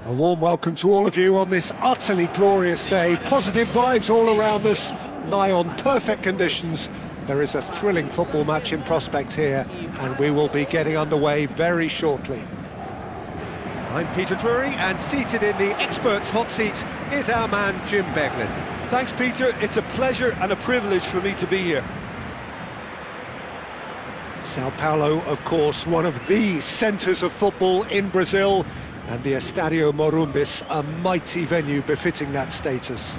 A warm welcome to all of you on this utterly glorious day. Positive vibes all around us, nigh on perfect conditions. There is a thrilling football match in prospect here, and we will be getting underway very shortly. I'm Peter Drury, and seated in the experts' hot seat is our man Jim Beglin. Thanks, Peter. It's a pleasure and a privilege for me to be here. Sao Paulo, of course, one of the centres of football in Brazil, and the Estadio Morumbis, a mighty venue befitting that status.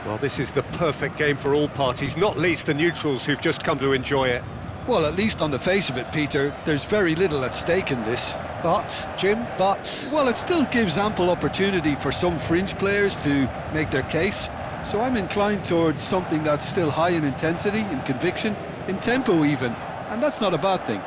Well, this is the perfect game for all parties, not least the neutrals who've just come to enjoy it. Well, at least on the face of it, Peter, there's very little at stake in this. But, Jim, Well, it still gives ample opportunity for some fringe players to make their case. So I'm inclined towards something that's still high in intensity, in conviction, in tempo even. And that's not a bad thing.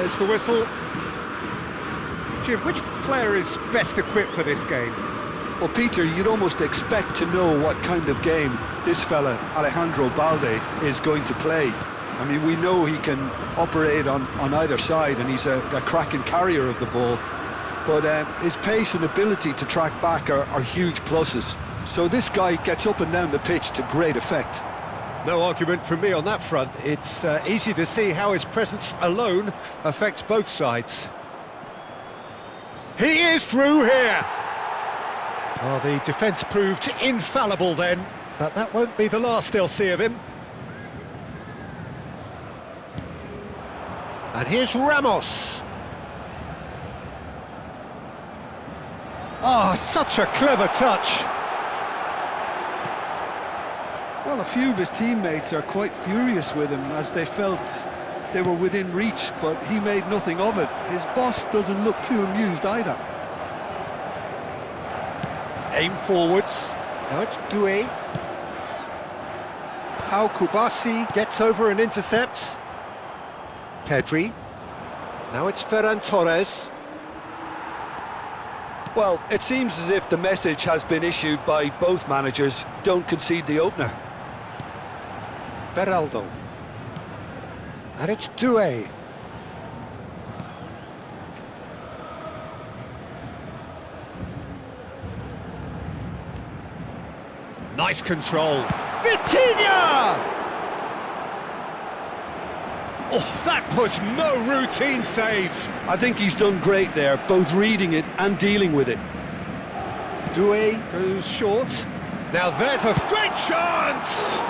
there's the whistle. Jim, which player is best equipped for this game? Well, Peter, you'd almost expect to know what kind of game this fella, Alejandro Balde, is going to play. I mean, we know he can operate on either side, and he's a cracking carrier of the ball. But his pace and ability to track back are huge pluses. So this guy gets up and down the pitch to great effect. No argument from me on that front. It's easy to see how his presence alone affects both sides. He is through here! Well, the defence proved infallible then, but that won't be the last they'll see of him. And here's Ramos. Oh, such a clever touch. Well, a few of his teammates are quite furious with him as they felt they were within reach, but he made nothing of it. His boss doesn't look too amused either. Aim forwards. Now it's Doué. Pau Kubasi gets over and intercepts. Pedri. Now it's Ferran Torres. Well, it seems as if the message has been issued by both managers: don't concede the opener. Beraldo. And it's Doué. Nice control. Vitinha! Oh, that was no routine save. I think he's done great there, both reading it and dealing with it. Doué goes short. Now there's a great chance!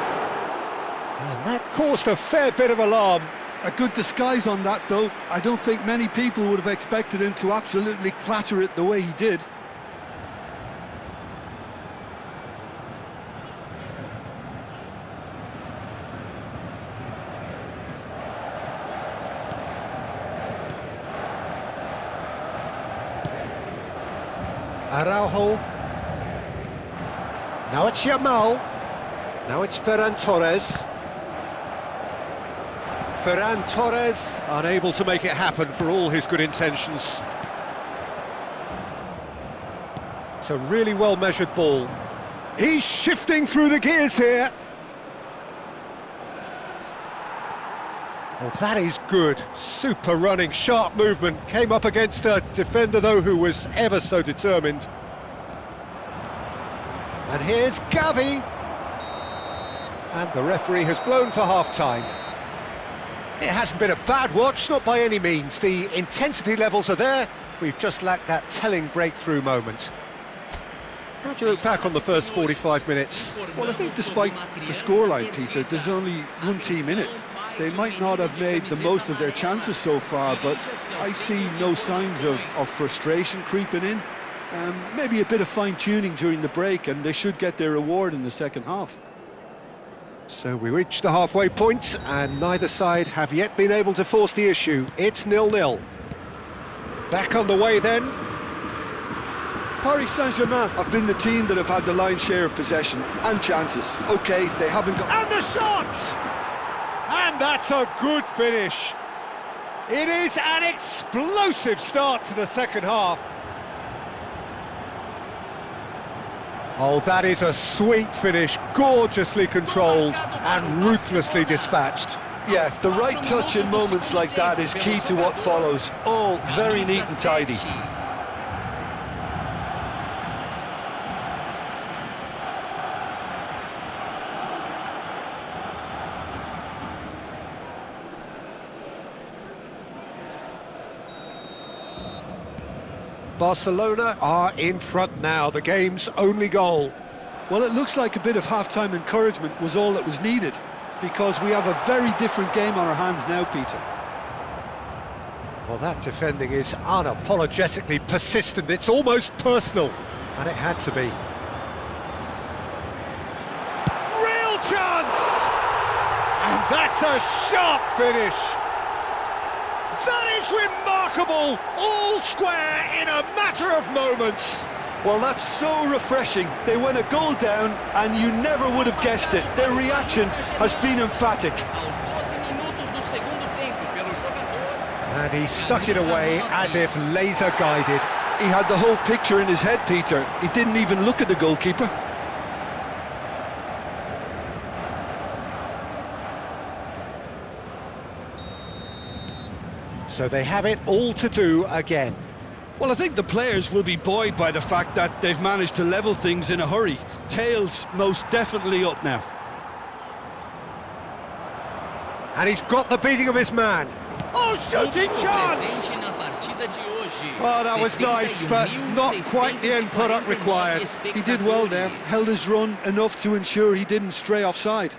And that caused a fair bit of alarm. A good disguise on that, though. I don't think many people would have expected him to absolutely clatter it the way he did. Araujo. Now it's Yamal. Now it's Ferran Torres. Ferran Torres unable to make it happen for all his good intentions. It's a really well-measured ball. He's shifting through the gears here. Oh, that is good. Super running, sharp movement. Came up against a defender, though, who was ever so determined. And here's Gavi. And the referee has blown for half-time. It hasn't been a bad watch, not by any means. The intensity levels are there. We've just lacked that telling breakthrough moment. How do you look back on the first 45 minutes? Well, I think despite the scoreline, Peter, there's only one team in it. They might not have made the most of their chances so far, but I see no signs of frustration creeping in. Maybe a bit of fine-tuning during the break, and they should get their reward in the second half. So we reach the halfway point, and neither side have yet been able to force the issue. It's 0-0. Back on the way then. Paris Saint-Germain have been the team that have had the lion's share of possession and chances. OK, they haven't got... And the shot! And that's a good finish. It is an explosive start to the second half. Oh, that is a sweet finish, gorgeously controlled and ruthlessly dispatched. Yeah, the right touch in moments like that is key to what follows. All very neat and tidy. Barcelona are in front now, the game's only goal. Well, it looks like a bit of half-time encouragement was all that was needed, because we have a very different game on our hands now, Peter. Well, that defending is unapologetically persistent, it's almost personal, and it had to be. Real chance! And that's a sharp finish! That is remarkable! All square in a matter of moments! Well, that's so refreshing. They went a goal down, and you never would have guessed it. Their reaction has been emphatic. And he stuck it away as if laser-guided. He had the whole picture in his head, Peter. He didn't even look at the goalkeeper. So they have it all to do again. Well, I think the players will be buoyed by the fact that they've managed to level things in a hurry. Tails most definitely up now. And he's got the beating of his man. Oh, shooting chance! Oh, that was nice, but not quite the end product required. He did well there, held his run enough to ensure he didn't stray offside.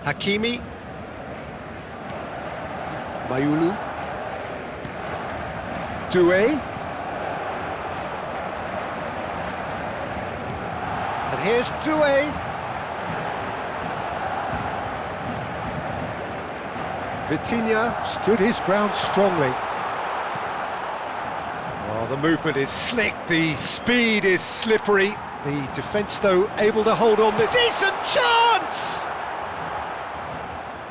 Hakimi. Mayulu. Doué. And here's Doué. Vitinha stood his ground strongly. Oh, the movement is slick, the speed is slippery. The defence, though, able to hold on. The decent chance!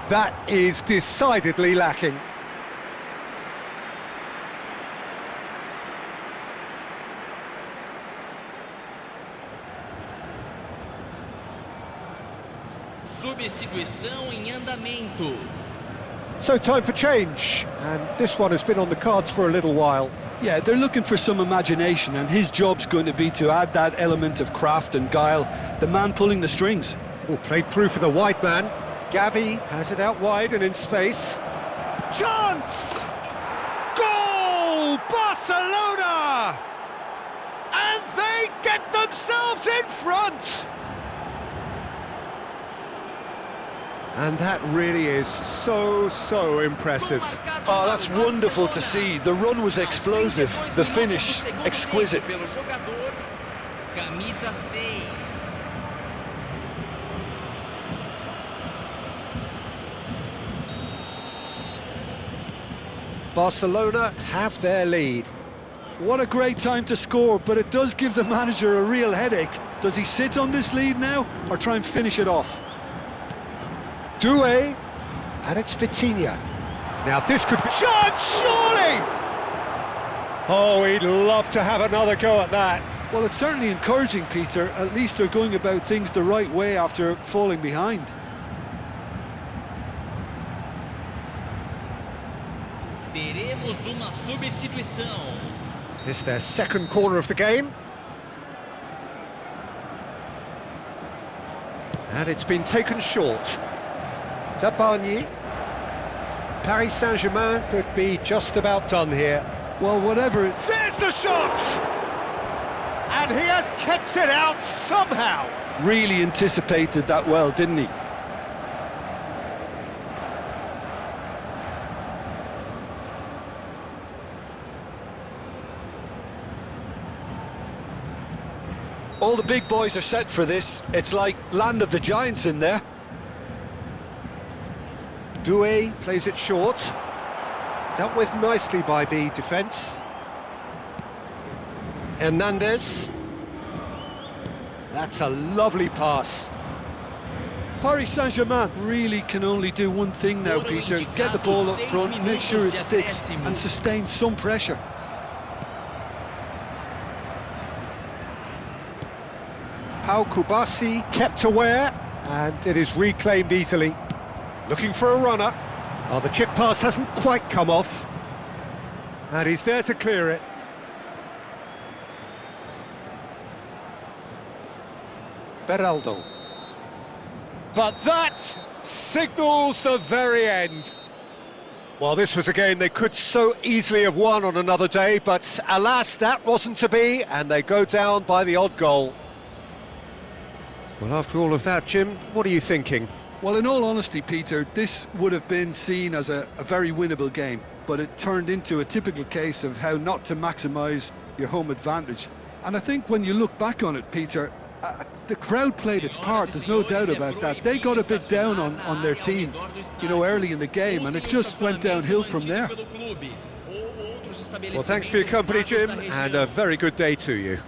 That is decidedly lacking. Substituição em andamento. So time for change, and this one has been on the cards for a little while. Yeah, they're looking for some imagination, and his job's going to be to add that element of craft and guile, the man pulling the strings. Oh, played through for the wide man. Gavi has it out wide and in space. Chance! Goal! Barcelona! And they get themselves in front! And that really is so impressive. Oh, that's wonderful to see. The run was explosive, the finish exquisite. Camisa 6. Barcelona have their lead. What a great time to score, but it does give the manager a real headache. Does he sit on this lead now, or try and finish it off? Doué, and it's Vitinha. Now this could be... Chance, surely! Oh, he'd love to have another go at that. Well, it's certainly encouraging, Peter. At least they're going about things the right way after falling behind. Teremos uma substituição. It's their second corner of the game. And it's been taken short. Tapani. Paris Saint-Germain could be just about done here. Well, whatever it... There's the shot! And he has kept it out somehow. Really anticipated that well, didn't he? All the big boys are set for this. It's like land of the giants in there. Doué plays it short. Dealt with nicely by the defence. Hernandez. That's a lovely pass. Paris Saint-Germain really can only do one thing now, Peter. Get the ball up front, make sure it sticks, and sustain some pressure. Pau Kubasi kept aware, and it is reclaimed easily. Looking for a runner. Oh, the chip pass hasn't quite come off. And he's there to clear it. Beraldo. But that signals the very end. Well, this was a game they could so easily have won on another day, but alas, that wasn't to be, and they go down by the odd goal. Well, after all of that, Jim, what are you thinking? Well, in all honesty, Peter, this would have been seen as a very winnable game, but it turned into a typical case of how not to maximise your home advantage. And I think when you look back on it, Peter, the crowd played its part, there's no doubt about that. They got a bit down on their team, you know, early in the game, and it just went downhill from there. Well, thanks for your company, Jim, and a very good day to you.